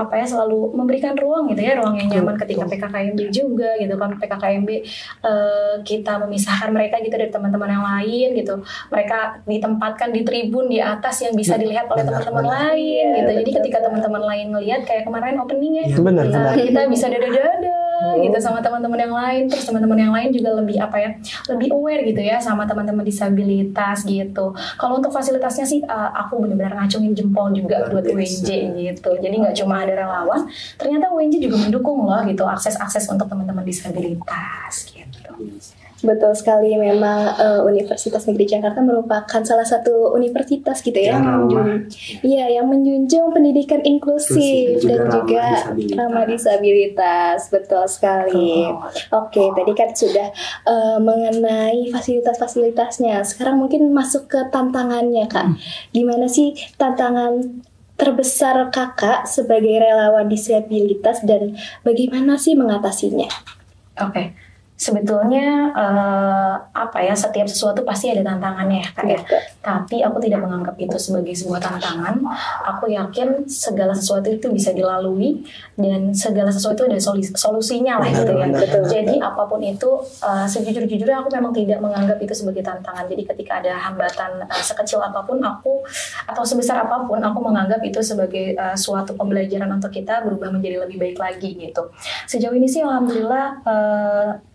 memberikan ruang gitu ya, ruang yang nyaman ketika PKKMB juga gitu kan. PKKMB kita memisahkan mereka gitu dari teman-teman yang lain gitu. Mereka ditempatkan di tribun di atas yang bisa dilihat oleh teman-teman lain gitu. Jadi ketika teman-teman lain ngelihat kayak kemarin opening ya, kita bisa dada-dada gitu sama teman-teman yang lain. Terus teman-teman yang lain juga lebih lebih aware gitu ya sama teman-teman disabilitas gitu. Kalau untuk fasilitasnya sih aku benar-benar ngacungin jempol juga buat UNJ gitu. Jadi nggak cuma ada relawan, ternyata UNJ juga mendukung loh gitu akses untuk teman-teman disabilitas gitu. Betul sekali, memang Universitas Negeri Jakarta merupakan salah satu universitas gitu ya yang menjunjung pendidikan inklusif dan juga ramah disabilitas. Betul sekali. Oke, tadi kan sudah mengenai fasilitas-fasilitasnya. Sekarang mungkin masuk ke tantangannya, Kak. Gimana sih tantangan terbesar Kakak sebagai relawan disabilitas dan bagaimana sih mengatasinya? Oke. Sebetulnya setiap sesuatu pasti ada tantangannya Kak ya. Tapi aku tidak menganggap itu sebagai sebuah tantangan. Aku yakin segala sesuatu itu bisa dilalui dan segala sesuatu ada solusinya lah gitu ya. Jadi apapun itu, sejujur-jujurnya aku memang tidak menganggap itu sebagai tantangan. Jadi ketika ada hambatan sekecil apapun atau sebesar apapun, aku menganggap itu sebagai suatu pembelajaran untuk kita berubah menjadi lebih baik lagi gitu. Sejauh ini sih alhamdulillah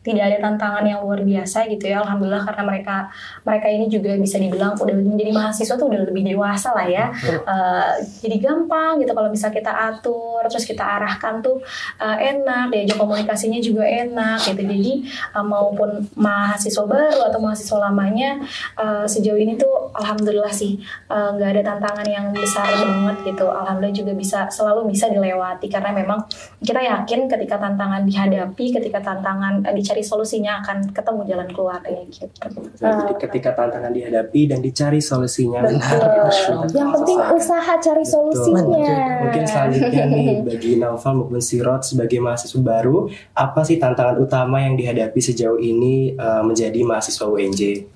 tidak ada tantangan yang luar biasa gitu ya, alhamdulillah, karena mereka ini juga bisa dibilang udah menjadi mahasiswa tuh udah lebih dewasa lah ya. Jadi gampang gitu kalau bisa kita atur, terus kita arahkan tuh enak, diajak komunikasinya juga enak gitu. Jadi maupun mahasiswa baru atau mahasiswa lamanya, sejauh ini tuh alhamdulillah sih nggak ada tantangan yang besar banget gitu. Alhamdulillah juga selalu bisa dilewati, karena memang kita yakin ketika tantangan dihadapi, ketika tantangan dicari solusinya akan ketemu jalan keluarnya gitu. Jadi ketika tantangan dihadapi dan dicari solusinya. Yang penting usaha cari solusinya. Mungkin selanjutnya nih bagi Naufal maupun Sirot sebagai mahasiswa baru, apa sih tantangan utama yang dihadapi sejauh ini menjadi mahasiswa UNJ?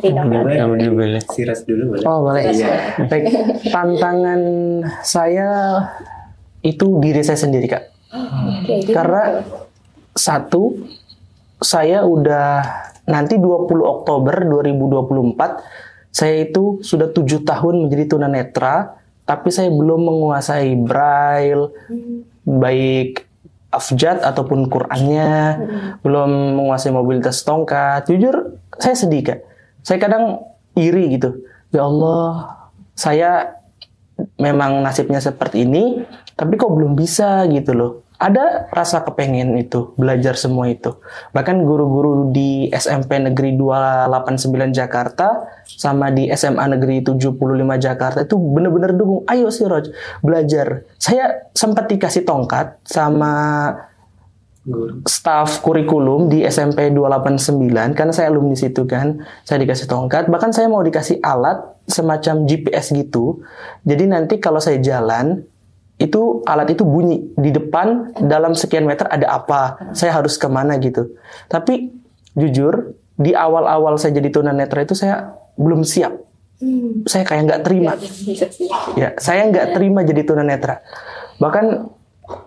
Boleh. Sirot dulu boleh. Oh boleh. Iya. Baik. Tantangan saya itu diri saya sendiri Kak. Karena satu, saya udah nanti 20 Oktober 2024, saya itu sudah 7 tahun menjadi tunanetra, tapi saya belum menguasai braille, baik afjad ataupun Qur'annya, belum menguasai mobilitas tongkat. Jujur, saya sedih Kak. Saya kadang iri gitu. Ya Allah, saya memang nasibnya seperti ini, tapi kok belum bisa gitu loh. Ada rasa kepengen itu, belajar semua itu. Bahkan guru-guru di SMP Negeri 289 Jakarta sama di SMA Negeri 75 Jakarta itu bener-bener dukung. Ayo Siroj, belajar. Saya sempat dikasih tongkat sama staf kurikulum di SMP 289 karena saya alumni situ kan. Saya dikasih tongkat, bahkan saya mau dikasih alat semacam GPS gitu. Jadi nanti kalau saya jalan itu alat itu bunyi di depan dalam sekian meter ada apa, saya harus kemana gitu. Tapi jujur di awal-awal saya jadi tunanetra itu saya belum siap. Saya kayak nggak terima. Ya, saya nggak terima jadi tunanetra. Bahkan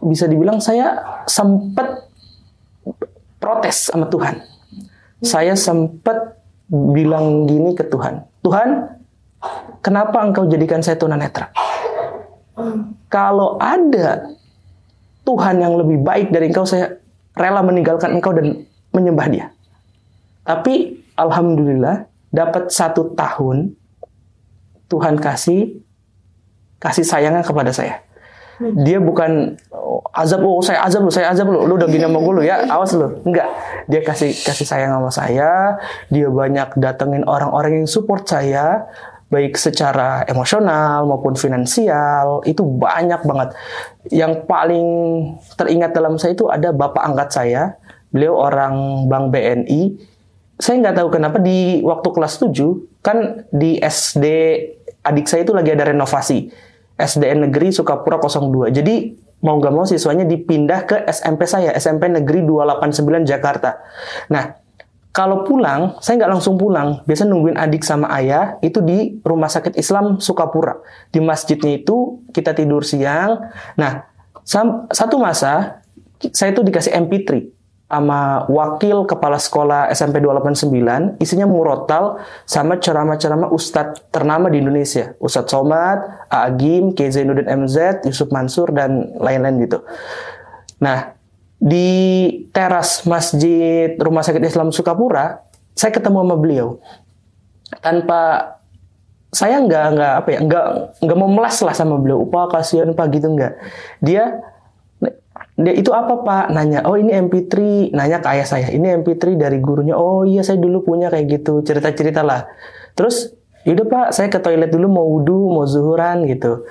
bisa dibilang saya sempat protes sama Tuhan. Saya sempat bilang gini ke Tuhan, Tuhan, kenapa Engkau jadikan saya tunanetra? Kalau ada Tuhan yang lebih baik dari Engkau, saya rela meninggalkan Engkau dan menyembah Dia. Tapi alhamdulillah dapat 1 tahun Tuhan kasih sayangnya kepada saya. Dia bukan azab, saya azab lu udah gini sama gue lu ya, awas lu. Enggak, dia kasih sayang sama saya. Dia banyak datengin orang-orang yang support saya, baik secara emosional maupun finansial. Itu banyak banget. Yang paling teringat dalam saya itu ada bapak angkat saya. Beliau orang Bank BNI. Saya nggak tahu kenapa di waktu kelas 7 kan di SD adik saya itu lagi ada renovasi. SDN Negeri Sukapura 02. Jadi mau nggak mau siswanya dipindah ke SMP saya, SMP Negeri 289 Jakarta. Nah, kalau pulang, saya nggak langsung pulang. Biasa nungguin adik sama ayah itu di Rumah Sakit Islam Sukapura. Di masjidnya itu kita tidur siang. Nah, satu masa saya itu dikasih MP3 sama wakil kepala sekolah SMP 289, isinya murotal sama ceramah-ceramah ustadz ternama di Indonesia. Ustadz Somad, Agim, K. Zainuddin MZ, Yusuf Mansur, dan lain-lain gitu. Nah, di teras Masjid Rumah Sakit Islam Sukapura, saya ketemu sama beliau. Tanpa saya nggak mau melas lah sama beliau. Pak, kasihan Pak gitu nggak. Dia itu apa Pak? Nanya, oh ini MP3. Nanya ke ayah saya, ini MP3 dari gurunya. Oh iya, saya dulu punya kayak gitu. Cerita-cerita lah. Terus, yaudah Pak, saya ke toilet dulu mau wudu, mau zuhuran gitu.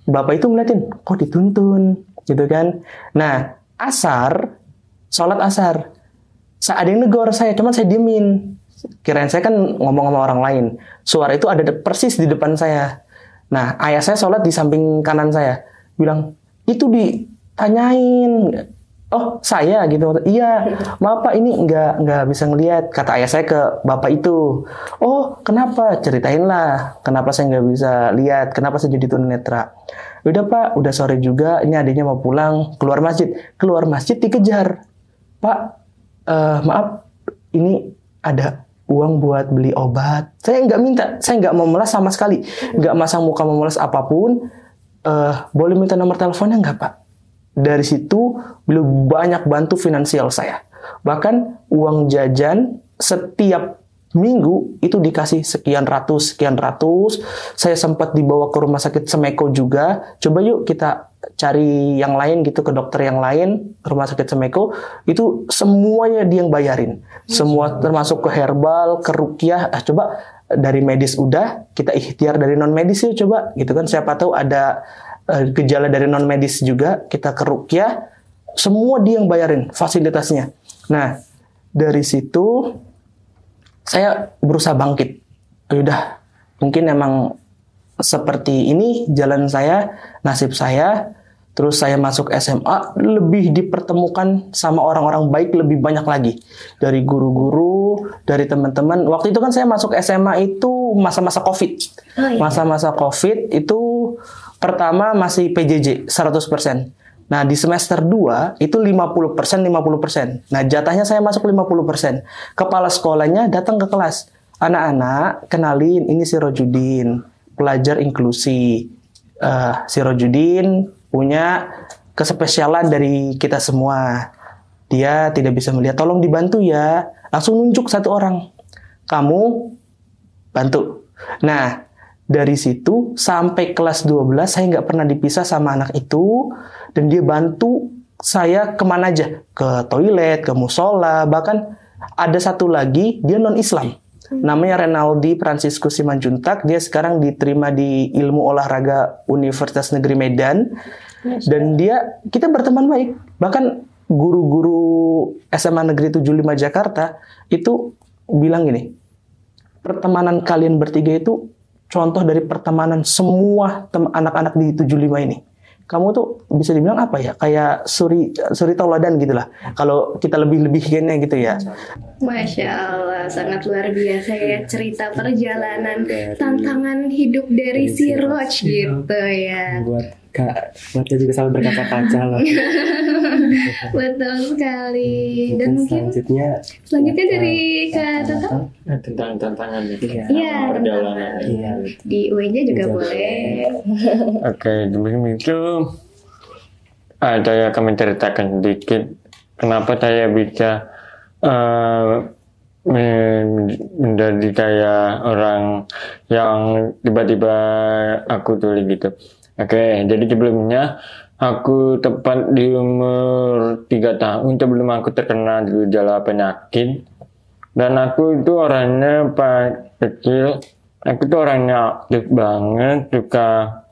Bapak itu ngeliatin, kok dituntun gitu kan. Nah, sholat asar. Ada yang negor saya, cuman saya diemin. Kirain saya kan ngomong sama orang lain. Suara itu ada persis di depan saya. Nah, ayah saya sholat di samping kanan saya. Bilang, itu ditanyain. Oh, saya gitu. Iya, maaf Pak, ini nggak bisa ngelihat. Kata ayah saya ke bapak itu. Oh, kenapa? Ceritain lah. Kenapa saya nggak bisa lihat? Kenapa saya jadi tunanetra? Udah Pak, udah sore juga. Ini adiknya mau pulang. Keluar masjid dikejar. Pak, maaf, ini ada uang buat beli obat. Saya nggak minta. Saya nggak mau melas sama sekali. Nggak masang muka memelas apapun. Boleh minta nomor teleponnya nggak Pak? Dari situ beliau banyak bantu finansial saya. Bahkan uang jajan setiap minggu itu dikasih sekian ratus. Saya sempat dibawa ke rumah sakit Semeko juga. Coba yuk kita cari yang lain gitu, ke dokter yang lain, rumah sakit Semeko. Itu semuanya dia yang bayarin. Semua termasuk ke herbal, ke ruqyah. Coba dari medis udah, kita ikhtiar dari non medis yuk coba gitu kan. Siapa tahu ada gejala dari non medis juga, kita ke ruqyah, semua dia yang bayarin fasilitasnya. Nah, dari situ saya berusaha bangkit. Udah, mungkin emang seperti ini jalan saya, nasib saya. Terus saya masuk SMA, lebih dipertemukan sama orang-orang baik lebih banyak lagi. Dari guru-guru, dari teman-teman. Waktu itu kan saya masuk SMA itu masa-masa COVID. Oh, iya. Masa-masa COVID itu pertama masih PJJ 100%. Nah, di semester 2 itu 50%. Nah, jatahnya saya masuk 50%. Kepala sekolahnya datang ke kelas. Anak-anak, kenalin, ini si Rojudin, pelajar inklusi. Si Rojudin punya kespesialan dari kita semua. Dia tidak bisa melihat, tolong dibantu ya. Langsung nunjuk satu orang. Kamu bantu. Nah, dari situ sampai kelas 12 saya nggak pernah dipisah sama anak itu, dan dia bantu saya kemana aja, ke toilet, ke musola, bahkan ada satu lagi dia non Islam, namanya Renaldi Franciscus Simanjuntak. Dia sekarang diterima di Ilmu Olahraga Universitas Negeri Medan, dan kita berteman baik. Bahkan guru-guru SMA Negeri 75 Jakarta itu bilang gini, pertemanan kalian bertiga itu contoh dari pertemanan semua anak-anak di 75 ini. Kamu tuh bisa dibilang apa ya? Kayak suri tauladan gitu lah. Kalau kita lebih-lebihkannya gitu ya. Masya Allah, sangat luar biasa ya cerita perjalanan tantangan hidup dari si Roach gitu ya. Buatnya juga sampai berkaca-kaca loh. Betul sekali. Dan mungkin selanjutnya dari Kak Toto tentang tantangan itu. Iya, perjalanan. Iya. di UNJ juga boleh. Oke, demikian itu saya akan menceritakan sedikit kenapa saya bisa menjadi kayak orang yang tiba-tiba aku tulis gitu. Oke, jadi sebelumnya aku tepat di umur 3 tahun sebelum aku terkena gejala penyakit. Dan aku itu orangnya pas kecil, aku tuh orangnya aktif banget, suka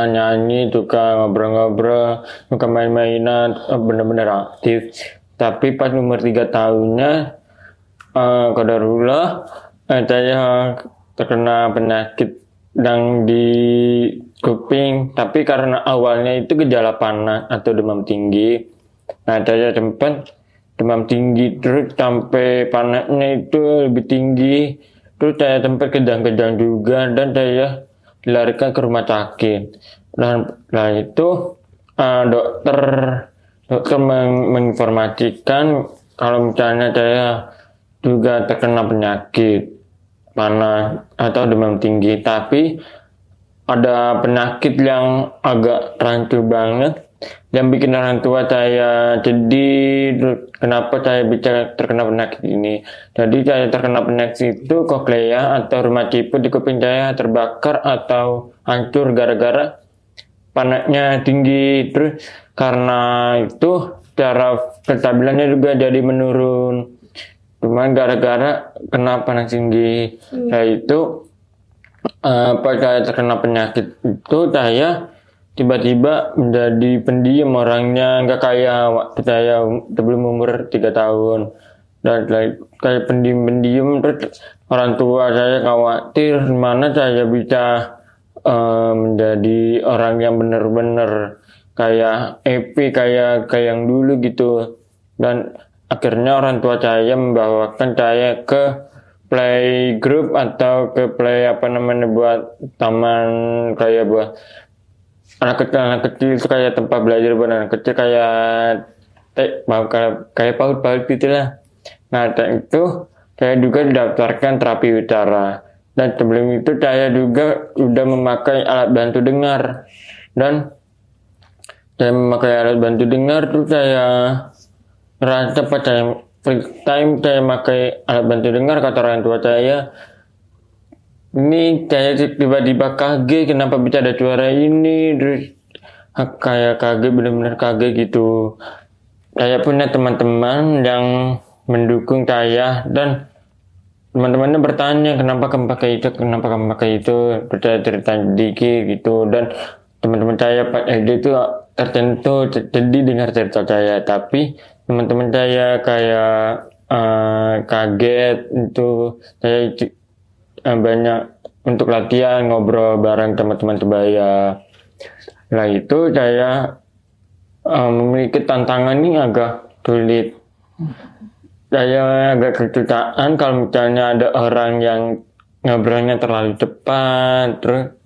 nyanyi, suka ngobrol-ngobrol, suka main-mainan, bener-bener aktif. Tapi pas umur 3 tahunnya, qadarullah, saya terkena penyakit yang di kuping, tapi karena awalnya itu gejala panas atau demam tinggi. Nah, saya sempat demam tinggi terus sampai panasnya itu lebih tinggi. Terus saya sempat kejang-kejang juga dan saya dilarikan ke rumah sakit. Dan setelah itu dokter menginformasikan kalau misalnya saya juga terkena penyakit panas atau demam tinggi, tapi ada penyakit yang agak rancu banget yang bikin orang tua saya sedih. Kenapa saya bisa terkena penyakit ini? Jadi saya terkena penyakit itu koklea atau rematisme di kuping saya terbakar atau hancur gara-gara panasnya tinggi. Terus karena itu cara kestabilannya juga jadi menurun. Cuman gara-gara kena panas tinggi, yaitu pas saya terkena penyakit itu saya tiba-tiba menjadi pendiam orangnya, nggak kayak waktu saya sebelum umur 3 tahun. Dan kayak pendiam, terus orang tua saya khawatir mana saya bisa menjadi orang yang benar-benar kayak epic, kayak yang dulu gitu. Dan akhirnya orang tua saya membawakan saya ke playgroup atau ke buat taman, kayak buat anak kecil itu, kayak tempat belajar buat anak kecil, kayak PAUD gitu lah. Nah, itu saya juga didaftarkan terapi utara. Dan sebelum itu saya juga udah memakai alat bantu dengar. Dan saya memakai alat bantu dengar tuh saya ngerasa pas saya first time saya pakai alat bantu dengar, kata orang tua saya, ini saya tiba-tiba kaget kenapa bisa ada suara ini. Terus kayak kaget, benar-benar kaget gitu. Saya punya teman-teman yang mendukung saya, dan teman-temannya bertanya kenapa kamu pakai itu, terus saya cerita sedikit gitu. Dan teman-teman saya Pak SD itu tertentu jadi dengar cerita saya, tapi teman-teman saya kayak kaget. Itu saya banyak untuk latihan, ngobrol bareng teman-teman sebaya. Nah, itu saya memiliki tantangan ini agak sulit. Saya agak kesulitan kalau misalnya ada orang yang ngobrolnya terlalu cepat, terus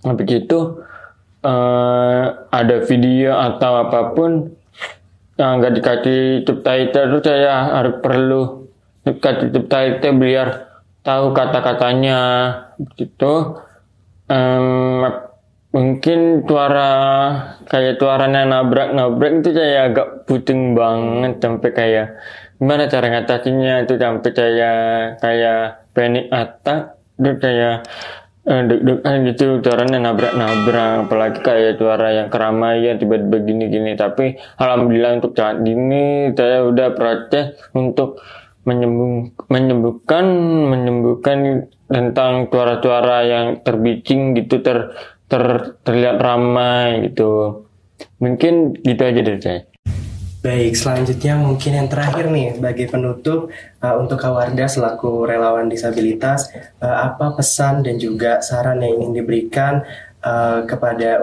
habis itu ada video atau apapun yang nggak dikasih subtitle, terus saya harus perlu dikasih subtitle biar tahu kata-katanya gitu. Mungkin suaranya nabrak itu saya agak pusing banget, sampai kayak gimana cara ngatasinnya itu, sampai saya kayak panic attack dia kayak deg-degan gitu, suaranya nabrak-nabrak, apalagi kayak suara yang keramaian tiba-tiba gini-gini. Tapi alhamdulillah untuk saat ini saya udah praktek untuk menyembuhkan tentang suara-suara yang terbicing gitu, terlihat ramai gitu. Mungkin gitu aja dari saya. Baik, selanjutnya mungkin yang terakhir nih sebagai penutup untuk Kak Wardah selaku relawan disabilitas, apa pesan dan juga saran yang ingin diberikan kepada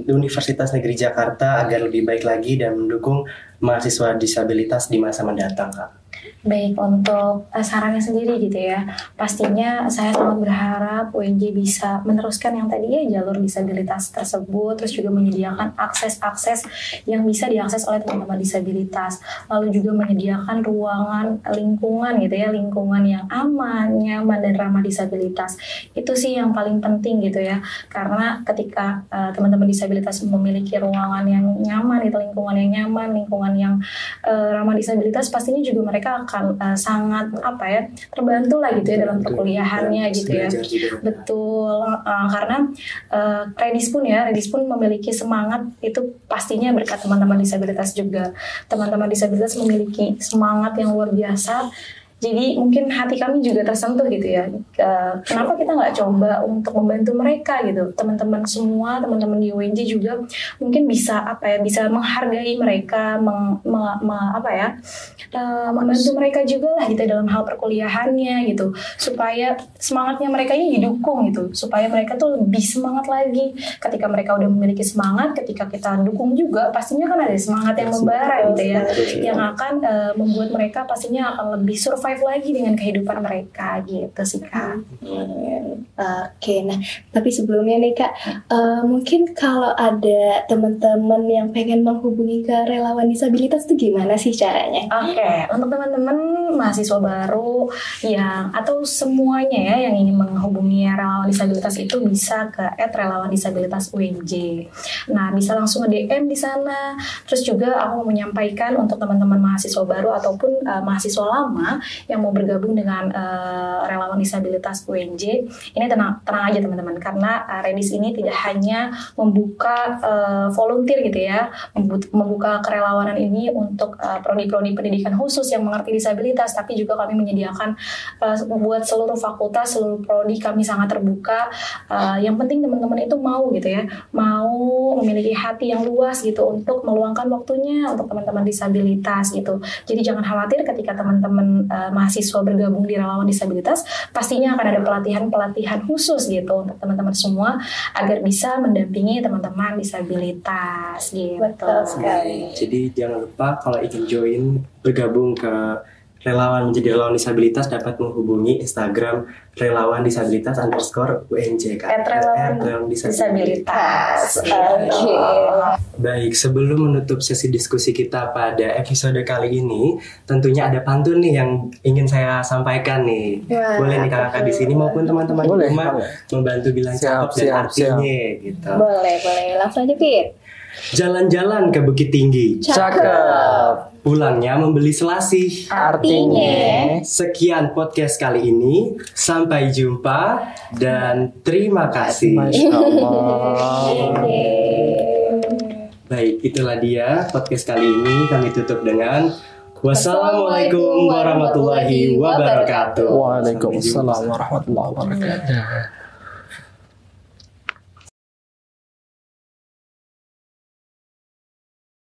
Universitas Negeri Jakarta agar lebih baik lagi dan mendukung mahasiswa disabilitas di masa mendatang, Kak? Baik, untuk sarannya sendiri gitu ya, pastinya saya sangat berharap UNJ bisa meneruskan yang tadi ya, jalur disabilitas tersebut, terus juga menyediakan akses-akses yang bisa diakses oleh teman-teman disabilitas, lalu juga menyediakan ruangan lingkungan gitu ya, lingkungan yang aman, nyaman, dan ramah disabilitas. Itu sih yang paling penting gitu ya, karena ketika teman-teman disabilitas memiliki ruangan yang nyaman, itu lingkungan yang nyaman, lingkungan yang ramah disabilitas, pastinya juga mereka akan sangat terbantu lah gitu ya dalam perkuliahannya gitu ya. Betul, karena Redis pun memiliki semangat, itu pastinya berkat teman-teman disabilitas juga. Teman-teman disabilitas memiliki semangat yang luar biasa. Jadi mungkin hati kami juga tersentuh gitu ya. Kenapa kita nggak coba untuk membantu mereka gitu? Teman-teman semua, teman-teman di UNJ juga mungkin bisa bisa menghargai mereka, membantu mereka juga lah gitu dalam hal perkuliahannya gitu. Supaya semangatnya mereka ini didukung gitu. Supaya mereka tuh lebih semangat lagi. Ketika mereka udah memiliki semangat, ketika kita dukung juga, pastinya kan ada semangat yang membara gitu ya, yang akan membuat mereka pastinya akan lebih survive lagi dengan kehidupan mereka gitu sih, Kak. Oke, nah tapi sebelumnya nih Kak, mungkin kalau ada teman-teman yang pengen menghubungi ke relawan disabilitas itu gimana sih caranya? Oke, untuk teman-teman mahasiswa baru yang atau semuanya ya yang ingin menghubungi relawan disabilitas itu bisa ke @relawan-disabilitas UNJ. Nah, bisa langsung nge-DM di sana. Terus juga aku mau menyampaikan untuk teman-teman mahasiswa baru ataupun mahasiswa lama yang mau bergabung dengan relawan disabilitas UNJ, ini tenang aja teman-teman, karena Redis ini tidak hanya membuka volunteer gitu ya, membuka kerelawanan ini untuk prodi-prodi pendidikan khusus yang mengerti disabilitas, tapi juga kami menyediakan buat seluruh fakultas, seluruh prodi kami sangat terbuka. Yang penting teman-teman itu mau gitu ya, mau memiliki hati yang luas gitu untuk meluangkan waktunya untuk teman-teman disabilitas gitu. Jadi jangan khawatir ketika teman-teman mahasiswa bergabung di relawan disabilitas, pastinya akan ada pelatihan-pelatihan khusus gitu untuk teman-teman semua agar bisa mendampingi teman-teman disabilitas gitu. Betul sekali. Jadi jangan lupa kalau ingin join bergabung ke menjadi relawan disabilitas dapat menghubungi Instagram relawan disabilitas _UNJ relawan disabilitas. Oke. Baik, sebelum menutup sesi diskusi kita pada episode kali ini, tentunya ada pantun nih yang ingin saya sampaikan nih. Boleh nih kakak di sini maupun teman-teman di rumah membantu bilang cakep dan artinya gitu. Boleh, langsung aja Pit. Jalan-jalan ke Bukit Tinggi. Cakep. Pulangnya membeli selasih. Artinya. Sekian podcast kali ini. Sampai jumpa dan terima kasih. Masya Allah. Baik, itulah dia podcast kali ini. Kami tutup dengan wassalamualaikum warahmatullahi wabarakatuh. Waalaikumsalam warahmatullahi wabarakatuh.